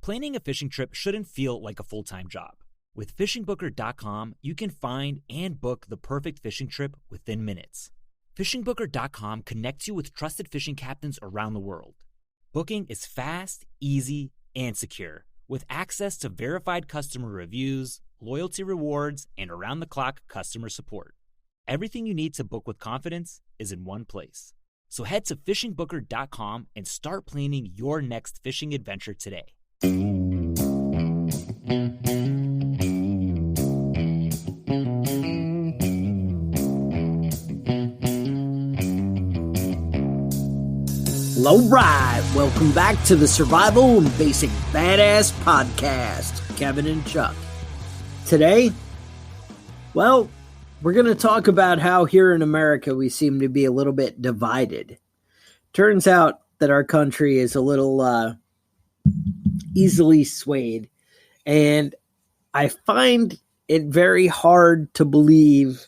Planning a fishing trip shouldn't feel like a full-time job. With FishingBooker.com, you can find and book the perfect fishing trip within minutes. FishingBooker.com connects you with trusted fishing captains around the world. Booking is fast, easy, and secure, with access to verified customer reviews, loyalty rewards, and around-the-clock customer support. Everything you need to book with confidence is in one place. So head to FishingBooker.com and start planning your next fishing adventure today. All right, welcome back to the Survival and Basic Badass Podcast. Kevin and Chuck. Today, well, we're going to talk about how here in America we seem to be a little bit divided. Turns out that our country is a little easily swayed, and I find it very hard to believe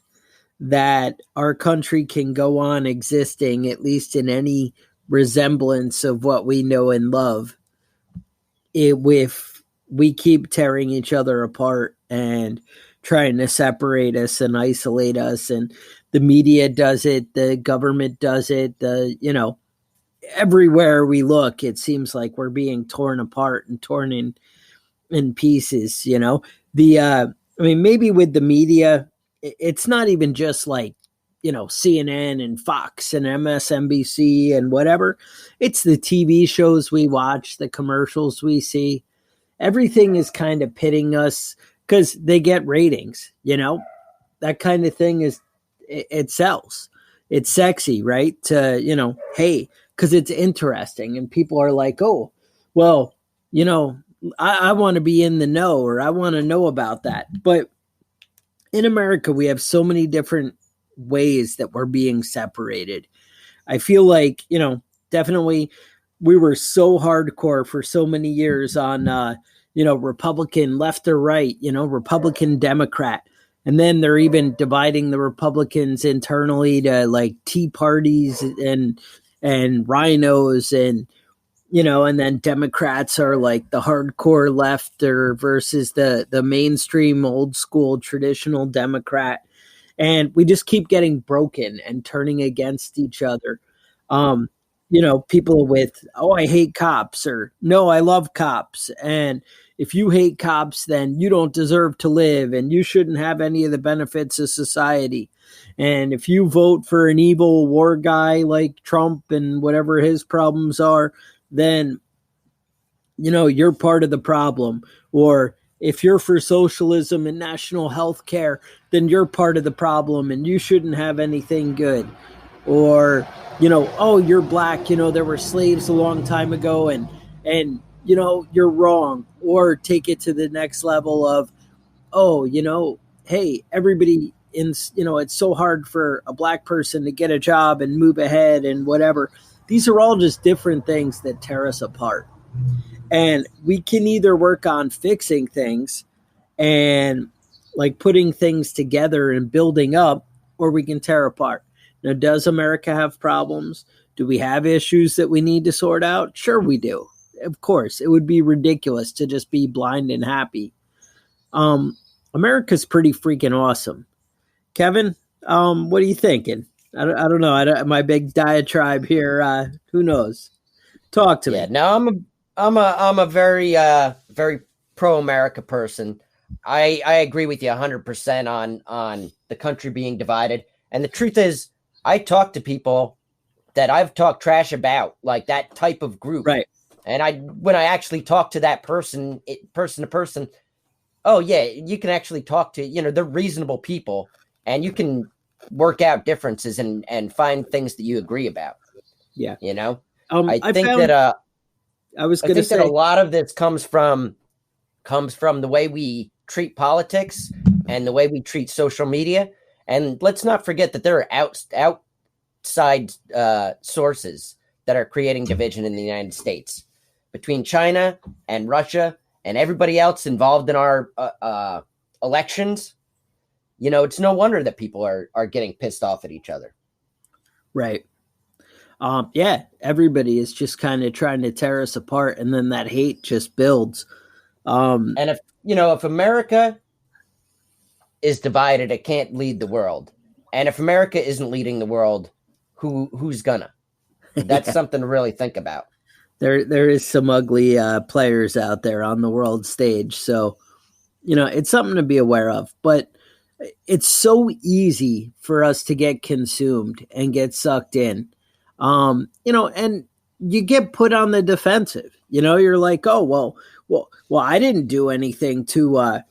that our country can go on existing, at least in any resemblance of what we know and love, if we keep tearing each other apart and trying to separate us and isolate us. And the media does it, the government does it, everywhere we look, it seems like we're being torn apart and torn in pieces. Maybe with the media, it's not even just like, CNN and Fox and MSNBC and whatever. It's the TV shows we watch, the commercials we see. Everything is kind of pitting us because they get ratings, that kind of thing it sells. It's sexy, right? Hey, because it's interesting and people are like, oh, well, I want to be in the know, or I want to know about that. But in America, we have so many different ways that we're being separated. I feel like, definitely we were so hardcore for so many years on, Republican left or right, Republican Democrat. And then they're even dividing the Republicans internally to like Tea parties and rhinos and then Democrats are like the hardcore left versus the mainstream old school traditional Democrat. And we just keep getting broken and turning against each other. People with, oh, I hate cops, or no, I love cops. And if you hate cops, then you don't deserve to live and you shouldn't have any of the benefits of society. And if you vote for an evil war guy like Trump and whatever his problems are, then, you're part of the problem. Or if you're for socialism and national health care, then you're part of the problem and you shouldn't have anything good. Or, oh, you're black, there were slaves a long time ago and you're wrong. Or take it to the next level of, oh, hey, everybody it's so hard for a black person to get a job and move ahead and whatever. These are all just different things that tear us apart. And we can either work on fixing things and like putting things together and building up, or we can tear apart. Now, does America have problems? Do we have issues that we need to sort out? Sure we do. Of course, it would be ridiculous to just be blind and happy. America's pretty freaking awesome. Kevin, what are you thinking? I don't know. My big diatribe here. Who knows? Talk to me. No, I'm a very very pro-America person. I agree with you 100% on the country being divided. And the truth is, I talk to people that I've talked trash about, like that type of group. Right. And when I actually talk to that person to person, oh yeah, you can actually talk to, they're reasonable people and you can work out differences and find things that you agree about. Yeah. I think that a lot of this comes from the way we treat politics and the way we treat social media. And let's not forget that there are outside sources that are creating division in the United States between China and Russia and everybody else involved in our elections. It's no wonder that people are getting pissed off at each other. Right. Yeah, everybody is just kind of trying to tear us apart, and then that hate just builds. And if America is divided, it can't lead the world. And if America isn't leading the world, who's gonna? That's something to really think about. There is some ugly players out there on the world stage, so it's something to be aware of. But it's so easy for us to get consumed and get sucked in, and you get put on the defensive. You're like, oh well, I didn't do anything to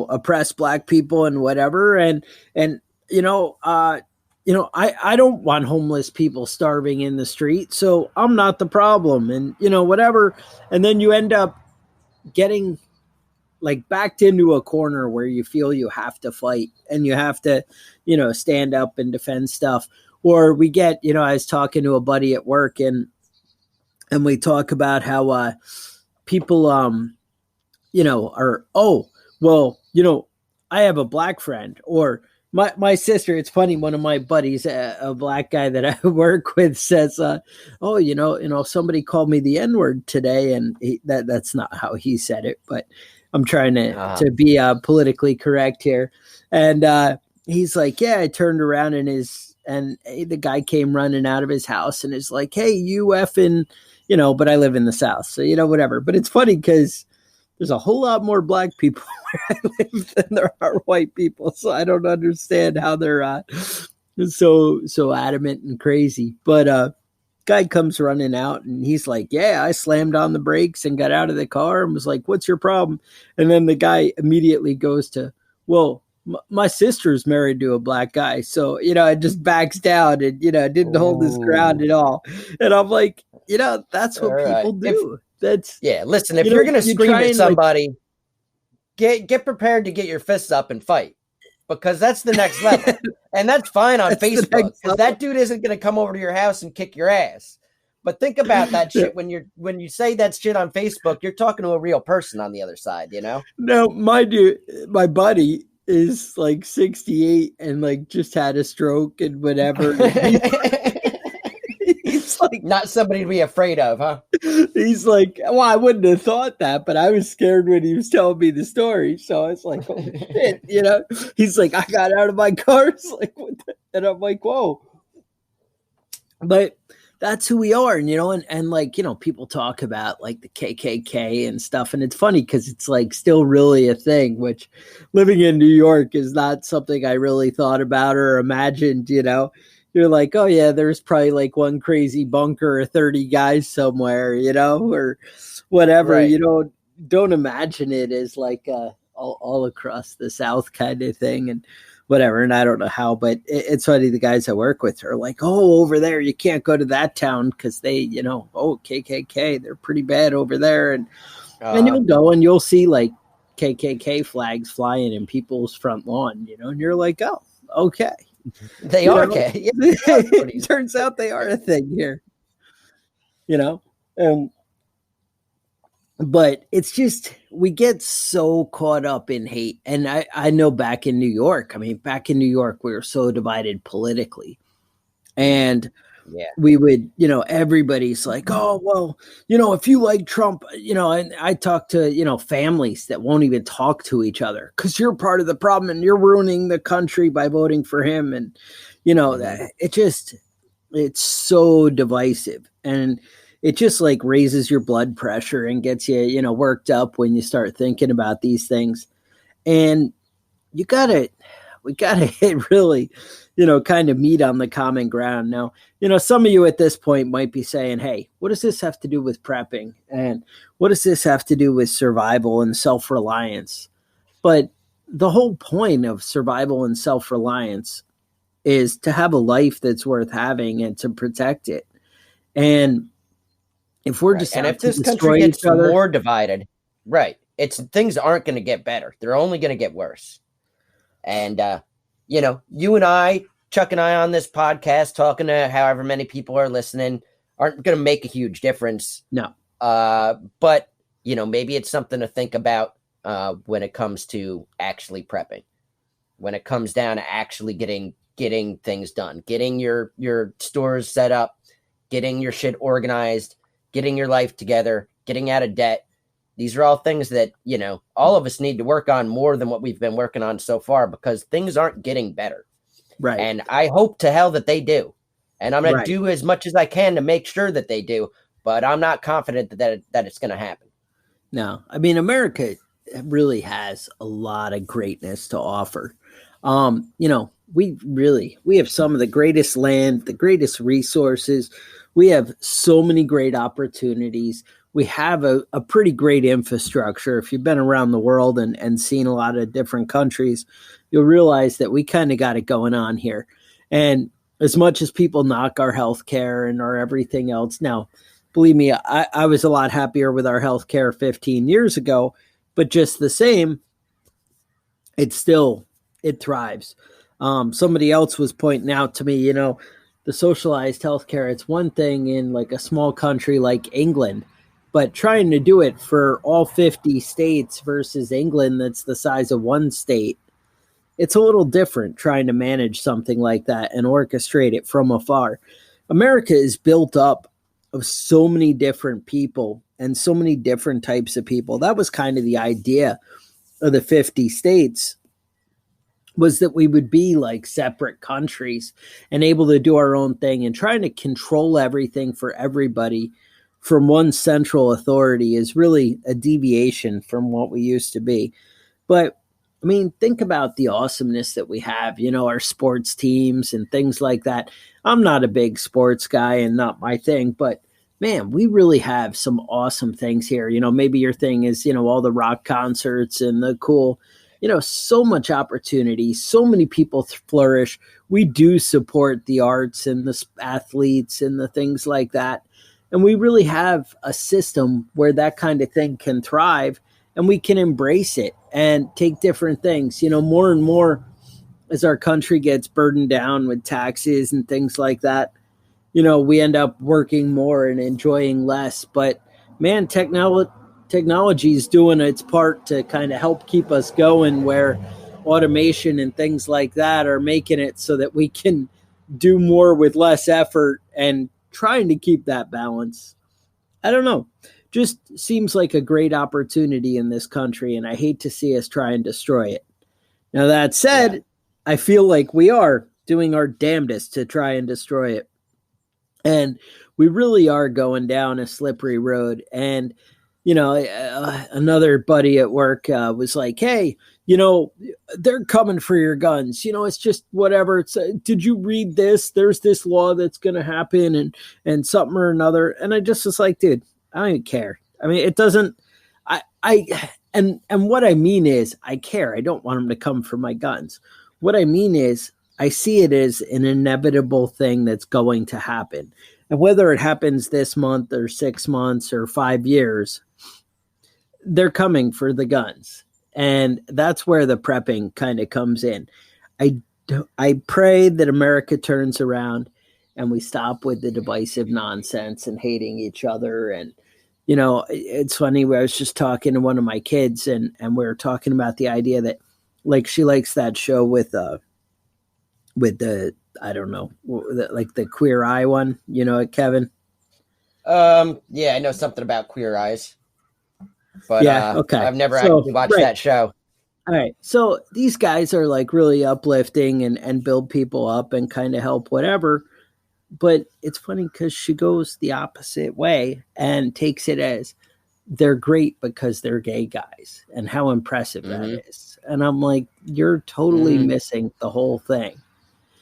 oppress black people and whatever, and I don't want homeless people starving in the street, so I'm not the problem, and whatever. And then you end up getting like backed into a corner where you feel you have to fight and you have to, stand up and defend stuff. Or we get, I was talking to a buddy at work and we talk about how people, are, I have a black friend, or my sister. It's funny. One of my buddies, a black guy that I work with, says, somebody called me the N-word today. And that's not how he said it, but I'm trying to be politically correct here. And he's like, yeah, I turned around and the guy came running out of his house and is like, hey, you effing, but I live in the South. So, whatever. But it's funny because there's a whole lot more black people where I live than there are white people. So I don't understand how they're so adamant and crazy. But guy comes running out and he's like, yeah, I slammed on the brakes and got out of the car and was like, what's your problem? And then the guy immediately goes to, well, my sister's married to a black guy. So, it just backs down and, didn't hold his ground at all. And I'm like, that's what people do. Listen, if you're going to scream at somebody, get prepared to get your fists up and fight. Because that's the next level. And that's fine on Facebook. Because that dude isn't going to come over to your house and kick your ass. But think about that shit when you say that shit on Facebook, you're talking to a real person on the other side, No, my buddy is like 68 and like just had a stroke and whatever. He's like, not somebody to be afraid of, huh? He's like, well, I wouldn't have thought that, but I was scared when he was telling me the story. So I was like, oh shit, He's like, I got out of my car. It's like, what and I'm like, whoa. But that's who we are, and like, people talk about like the KKK and stuff, and it's funny because it's like still really a thing, which living in New York is not something I really thought about or imagined. You're like, oh yeah, there's probably like one crazy bunker or 30 guys somewhere, or whatever. Right. Don't imagine it as like all across the South kind of thing and whatever. And I don't know how, but it's funny. The guys I work with are like, oh, over there, you can't go to that town because they, KKK, they're pretty bad over there. And you'll go and you'll see like KKK flags flying in people's front lawn, and you're like, oh, okay. They are okay. It turns out they are a thing here, but it's just, we get so caught up in hate. And I know back in New York, we were so divided politically. And we would, everybody's like, oh, well, if you like Trump, and I talk to, families that won't even talk to each other because you're part of the problem and you're ruining the country by voting for him. And, that it's so divisive. And it just like raises your blood pressure and gets you, worked up when you start thinking about these things. And we gotta hit really, kind of meet on the common ground. Now, some of you at this point might be saying, hey, what does this have to do with prepping? And what does this have to do with survival and self-reliance? But the whole point of survival and self-reliance is to have a life that's worth having and to protect it. And if we're just and if this country gets more divided, things aren't going to get better. They're only going to get worse. And you and I, Chuck and I on this podcast, talking to however many people are listening, aren't going to make a huge difference. No. But maybe it's something to think about when it comes to actually prepping, when it comes down to actually getting things done, getting your stores set up, getting your shit organized, getting your life together, getting out of debt. These are all things that, all of us need to work on more than what we've been working on so far, because things aren't getting better. Right. And I hope to hell that they do. And I'm going to do as much as I can to make sure that they do, but I'm not confident that it's going to happen. No, I mean, America really has a lot of greatness to offer. We have some of the greatest land, the greatest resources. We have so many great opportunities. We have a pretty great infrastructure. If you've been around the world and seen a lot of different countries, you'll realize that we kind of got it going on here. And as much as people knock our healthcare and our everything else, now, believe me, I was a lot happier with our healthcare 15 years ago, but just the same, it thrives. Somebody else was pointing out to me, the socialized healthcare, it's one thing in like a small country like England, but trying to do it for all 50 states versus England that's the size of one state, it's a little different trying to manage something like that and orchestrate it from afar. America is built up of so many different people and so many different types of people. That was kind of the idea of the 50 states, was that we would be like separate countries and able to do our own thing, and trying to control everything for everybody from one central authority is really a deviation from what we used to be. But I mean, think about the awesomeness that we have, our sports teams and things like that. I'm not a big sports guy and not my thing, but man, we really have some awesome things here. Maybe your thing is, all the rock concerts and the cool, so much opportunity, so many people flourish. We do support the arts and the athletes and the things like that. And we really have a system where that kind of thing can thrive, and we can embrace it and take different things, more and more as our country gets burdened down with taxes and things like that. We end up working more and enjoying less. But man, technology is doing its part to kind of help keep us going, where automation and things like that are making it so that we can do more with less effort and trying to keep that balance. I don't know. Just seems like a great opportunity in this country, and I hate to see us try and destroy it. Now, that said, I feel like we are doing our damnedest to try and destroy it. And we really are going down a slippery road. And, another buddy at work was like, hey, they're coming for your guns. It's just whatever. It's did you read this? There's this law that's going to happen and something or another. And I just was like, dude, I don't even care. I mean, it doesn't, and what I mean is I care. I don't want them to come for my guns. What I mean is I see it as an inevitable thing that's going to happen. And whether it happens this month or 6 months or 5 years, they're coming for the guns. And that's where the prepping kind of comes in. I pray that America turns around and we stop with the divisive nonsense and hating each other. And, it's funny, I was just talking to one of my kids and we were talking about the idea that, like, she likes that show with the, I don't know, like the Queer Eye one, Kevin? Yeah, I know something about Queer Eyes. But okay. I've never actually watched that show. All right. So these guys are like really uplifting and build people up and kind of help whatever. But it's funny because she goes the opposite way and takes it as they're great because they're gay guys and how impressive that is. And I'm like, you're totally missing the whole thing.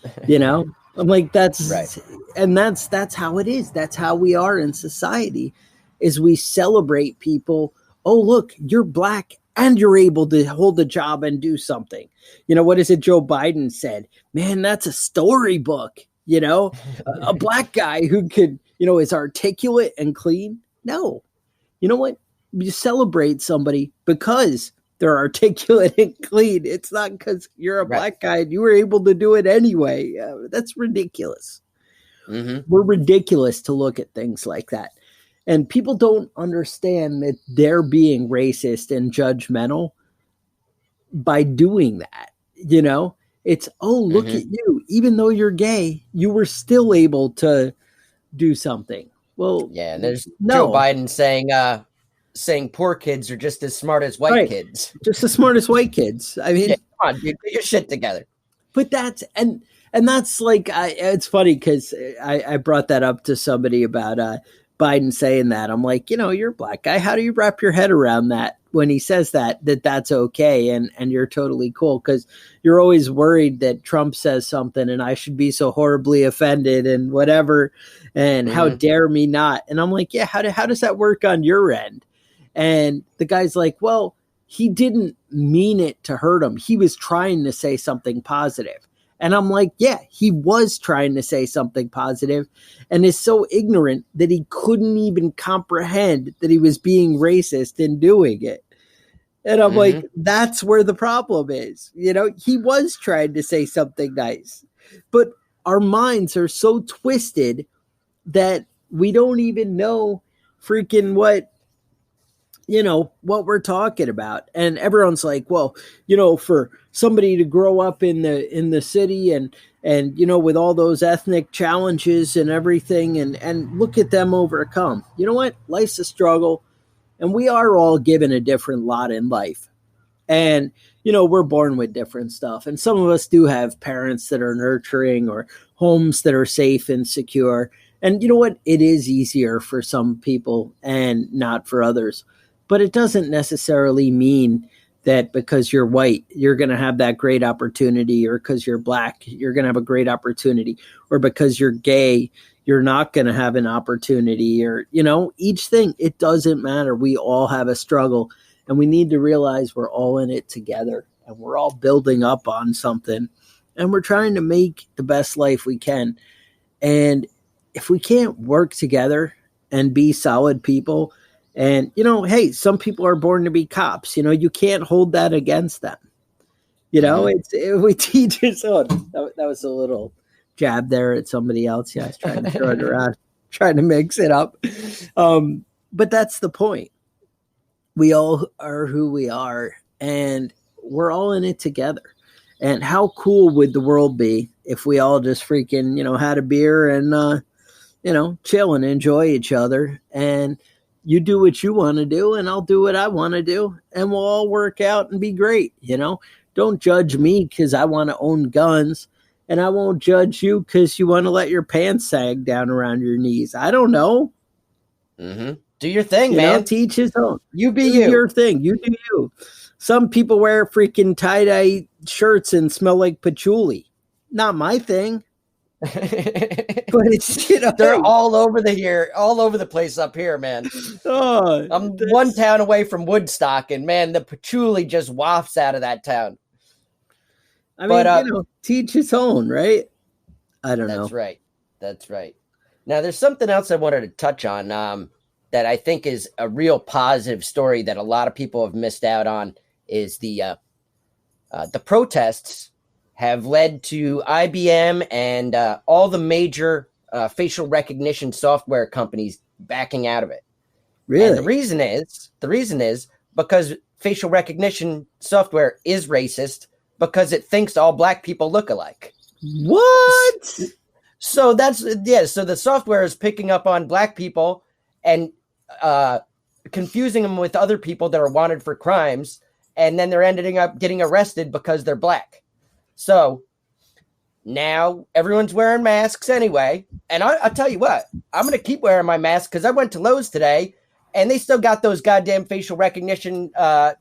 I'm like, that's right. And that's how it is. That's how we are in society, is we celebrate people. Oh, look, you're black and you're able to hold a job and do something. What is it Joe Biden said? Man, that's a storybook. A black guy who could, is articulate and clean. No, you know what? You celebrate somebody because they're articulate and clean. It's not because you're a black guy and you were able to do it anyway. That's ridiculous. We're ridiculous to look at things like that. And people don't understand that they're being racist and judgmental by doing that. It's, oh, look at you. Even though you're gay, you were still able to do something. Well, yeah, and there's Joe Biden saying poor kids are just as smart as white kids. Just as smart as white kids. I mean, yeah, come on, dude, get your shit together. But that's and that's like it's funny because I brought that up to somebody about Biden saying that. I'm like, you're a black guy. How do you wrap your head around that when he says that's okay and you're totally cool? Because you're always worried that Trump says something and I should be so horribly offended and whatever. And how dare me not? And I'm like, yeah, how does that work on your end? And the guy's like, well, he didn't mean it to hurt him. He was trying to say something positive. And I'm like, yeah, he was trying to say something positive and is so ignorant that he couldn't even comprehend that he was being racist in doing it. And I'm like, that's where the problem is. He was trying to say something nice, but our minds are so twisted that we don't even know freaking what we're talking about. And everyone's like, well, for somebody to grow up in the city and with all those ethnic challenges and everything and look at them overcome. You know what? Life's a struggle and we are all given a different lot in life. And, we're born with different stuff. And some of us do have parents that are nurturing or homes that are safe and secure. And you know what? It is easier for some people and not for others. But it doesn't necessarily mean that because you're white, you're going to have that great opportunity, or because you're black, you're going to have a great opportunity, or because you're gay, you're not going to have an opportunity, or, each thing, it doesn't matter. We all have a struggle and we need to realize we're all in it together and we're all building up on something and we're trying to make the best life we can. And if we can't work together and be solid people, and, hey, some people are born to be cops. You can't hold that against them. We teach us. Oh, that was a little jab there at somebody else. Yeah, I was trying to throw it around, trying to mix it up. But that's the point. We all are who we are, and we're all in it together. And how cool would the world be if we all just freaking, had a beer and, chill and enjoy each other, and you do what you want to do and I'll do what I want to do and we'll all work out and be great. Don't judge me because I want to own guns, and I won't judge you because you want to let your pants sag down around your knees. I don't know. Do your thing, man. Teach his own. You be do your thing. You do you. Some people wear freaking tie-dye shirts and smell like patchouli. Not my thing. But it's they're all over the place up here, man. I'm one town away from Woodstock, and man, the patchouli just wafts out of that town. I mean, teach his own, right? I don't know. That's right. Now, there's something else I wanted to touch on that I think is a real positive story that a lot of people have missed out on. Is the protests have led to IBM and all the major facial recognition software companies backing out of it. Really? And the reason is because facial recognition software is racist because it thinks all black people look alike. What? So so the software is picking up on black people and confusing them with other people that are wanted for crimes, and then they're ending up getting arrested because they're black. So now everyone's wearing masks anyway. And I'll tell you what, I'm going to keep wearing my mask because I went to Lowe's today and they still got those goddamn facial recognition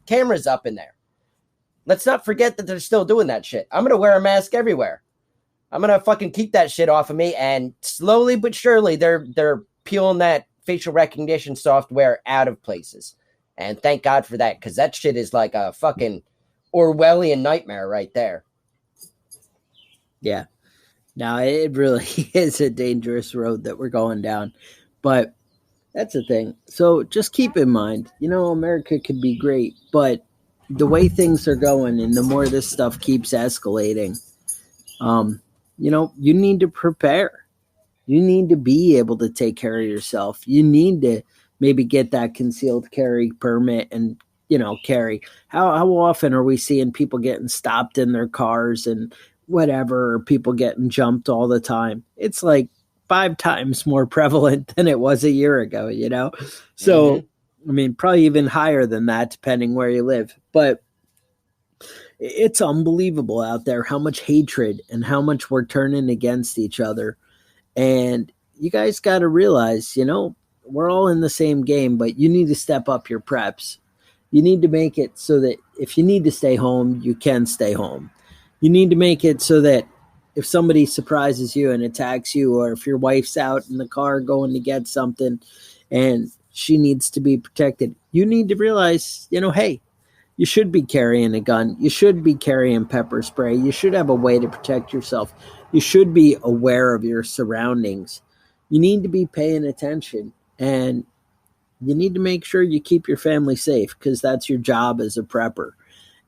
cameras up in there. Let's not forget that they're still doing that shit. I'm going to wear a mask everywhere. I'm going to fucking keep that shit off of me. And slowly but surely, they're peeling that facial recognition software out of places. And thank God for that, because that shit is like a fucking Orwellian nightmare right there. Yeah. Now, it really is a dangerous road that we're going down. But that's the thing. So just keep in mind, America could be great, but the way things are going and the more this stuff keeps escalating, you need to prepare. You need to be able to take care of yourself. You need to maybe get that concealed carry permit and, carry. How often are we seeing people getting stopped in their cars and whatever, or people getting jumped all the time? It's like, 5 times more prevalent than it was a year ago, you know? So, I mean, probably even higher than that, depending where you live. But it's unbelievable out there how much hatred and how much we're turning against each other. And you guys got to realize, you know, we're all in the same game, but you need to step up your preps. You need to make it so that if you need to stay home, you can stay home. You need to make it so that if somebody surprises you and attacks you, or if your wife's out in the car going to get something and she needs to be protected, you need to realize, you know, hey, you should be carrying a gun. You should be carrying pepper spray. You should have a way to protect yourself. You should be aware of your surroundings. You need to be paying attention, and you need to make sure you keep your family safe, because that's your job as a prepper.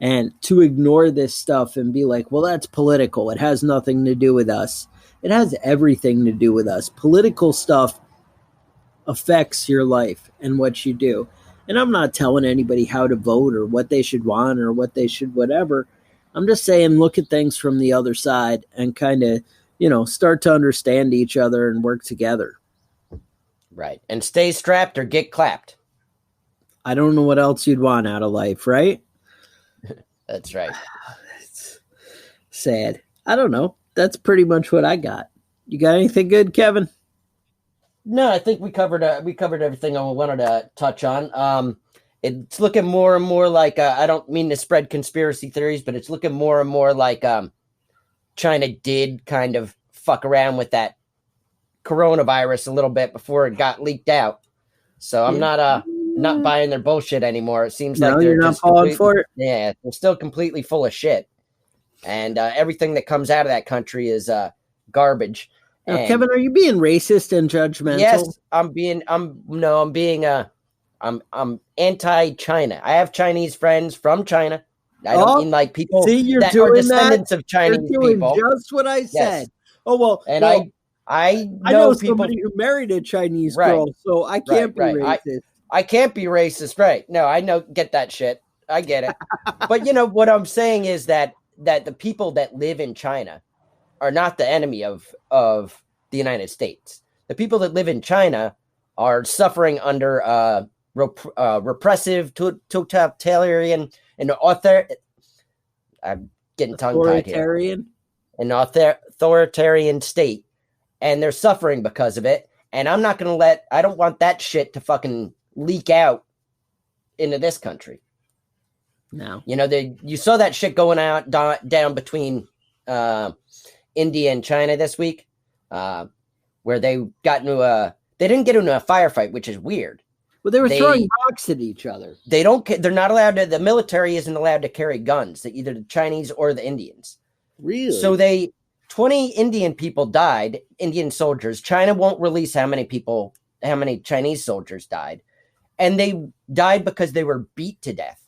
And to ignore this stuff and be like, well, that's political, it has nothing to do with us. It has everything to do with us. Political stuff affects your life and what you do. And I'm not telling anybody how to vote or what they should want or what they should whatever. I'm just saying, look at things from the other side and kind of, you know, start to understand each other and work together. Right. And stay strapped or get clapped. I don't know what else you'd want out of life, right? That's right. It's sad. I don't know. That's pretty much what I got. You got anything good, Kevin? No, I think we covered everything I wanted to touch on. It's looking more and more like, I don't mean to spread conspiracy theories, but it's looking more and more like China did kind of fuck around with that coronavirus a little bit before it got leaked out. So I'm not buying their bullshit anymore. It seems like they're not falling for it. Yeah, they're still completely full of shit, and everything that comes out of that country is garbage. Now, Kevin, are you being racist and judgmental? Yes, I'm anti-China. I have Chinese friends from China. I don't mean like people that are descendants of Chinese people. Just what I said. Yes. Oh well, and I know somebody who married a Chinese girl, so I can't be racist. I can't be racist, right? No, I get that shit. I get it. But you know what I'm saying is that the people that live in China are not the enemy of the United States. The people that live in China are suffering under repressive, totalitarian, and I'm getting tongue-tied here. An authoritarian state, and they're suffering because of it. And I don't want that shit to fucking leak out into this country. No. You know, you saw that shit going out down between India and China this week, where they didn't get into a firefight, which is weird. Well, they were throwing rocks at each other. They're not allowed to, the military isn't allowed to carry guns, either the Chinese or the Indians. Really? So 20 Indian people died, Indian soldiers. China won't release how many Chinese soldiers died. And they died because they were beat to death.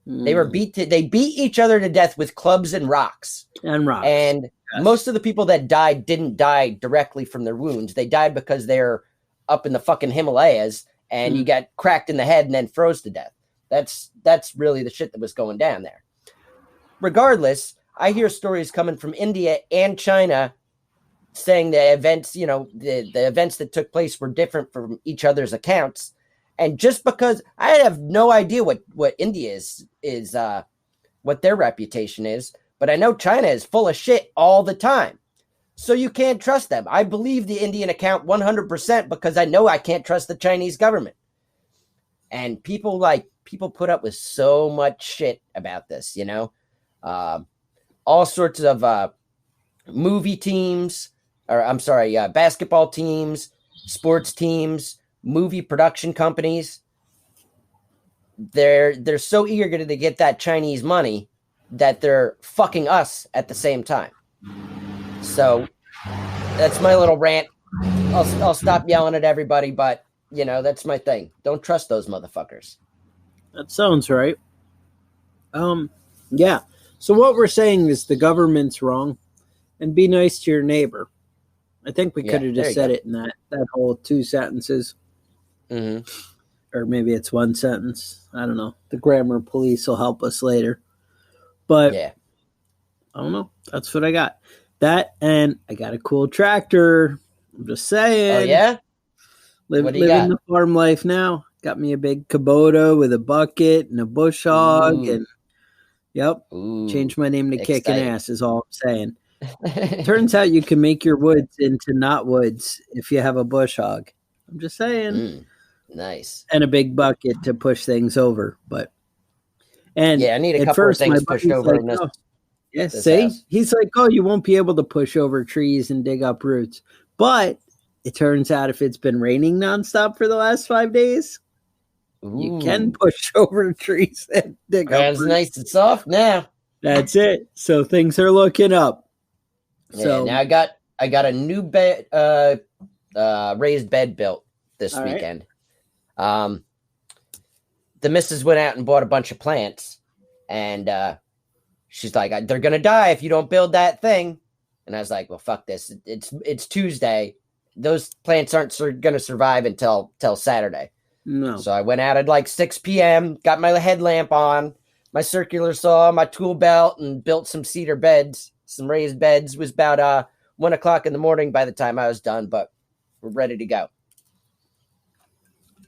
They beat each other to death with clubs and rocks. And yes. Most of the people that died didn't die directly from their wounds. They died because they're up in the fucking Himalayas and you got cracked in the head and then froze to death. That's really the shit that was going down there. Regardless, I hear stories coming from India and China saying the events, you know, the events that took place were different from each other's accounts. And just because I have no idea what India is what their reputation is, but I know China is full of shit all the time. So you can't trust them. I believe the Indian account 100% because I know I can't trust the Chinese government. And people put up with so much shit about this, you know, all sorts of movie teams, basketball teams, sports teams, movie production companies. They're so eager to get that Chinese money that they're fucking us at the same time. So that's my little rant. I'll stop yelling at everybody, but you know, that's my thing. Don't trust those motherfuckers. That sounds right. Yeah. So what we're saying is the government's wrong and be nice to your neighbor. I think we could have just said it in that whole 2 sentences. Mm-hmm. Or maybe it's 1 sentence. I don't know. The grammar police will help us later. But yeah, I don't know. That's what I got. That, and I got a cool tractor. I'm just saying. Oh, yeah? Living the farm life now. Got me a big Kubota with a bucket and a bush hog. And, changed my name to Kicking Ass is all I'm saying. Turns out you can make your woods into not woods if you have a bush hog. I'm just saying. Nice. And a big bucket to push things over. I need a couple of things pushed over in this. This house. He's like, oh, you won't be able to push over trees and dig up roots. But it turns out if it's been raining nonstop for the last 5 days, you can push over trees and dig up roots. Nice and soft now. That's it. So things are looking up. So now I got a new bed, raised bed built this weekend. Right. The missus went out and bought a bunch of plants, and she's like, "They're gonna die if you don't build that thing." And I was like, "Well, fuck this. It's Tuesday. Those plants aren't gonna survive until Saturday." No. So I went out at like 6 p.m. Got my headlamp on, my circular saw, my tool belt, and built some cedar beds. Some raised beds. It was about 1 o'clock in the morning by the time I was done, but we're ready to go.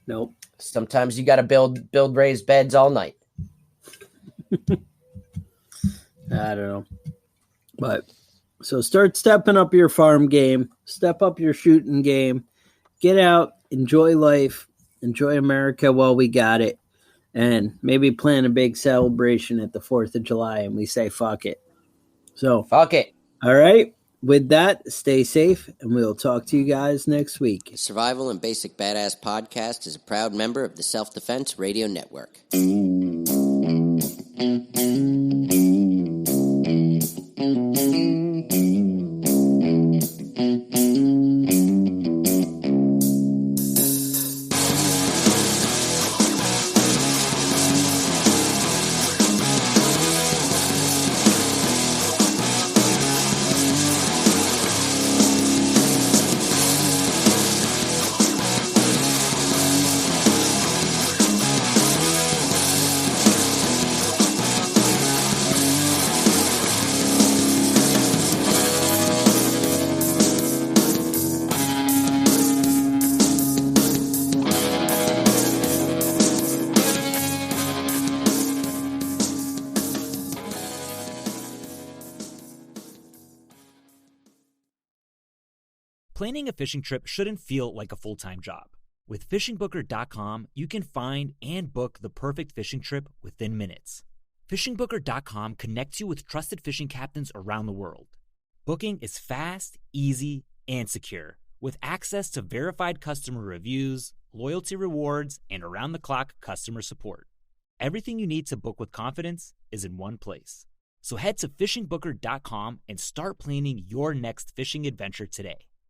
Nope. Sometimes you got to build raised beds all night. I don't know. But so start stepping up your farm game, step up your shooting game, get out, enjoy life, enjoy America while we got it, and maybe plan a big celebration at the 4th of July and we say fuck it. So fuck it. All right. With that, stay safe, and we'll talk to you guys next week. The Survival and Basic Badass Podcast is a proud member of the Self-Defense Radio Network. Planning a fishing trip shouldn't feel like a full-time job. With FishingBooker.com, you can find and book the perfect fishing trip within minutes. FishingBooker.com connects you with trusted fishing captains around the world. Booking is fast, easy, and secure, with access to verified customer reviews, loyalty rewards, and around-the-clock customer support. Everything you need to book with confidence is in one place. So head to FishingBooker.com and start planning your next fishing adventure today.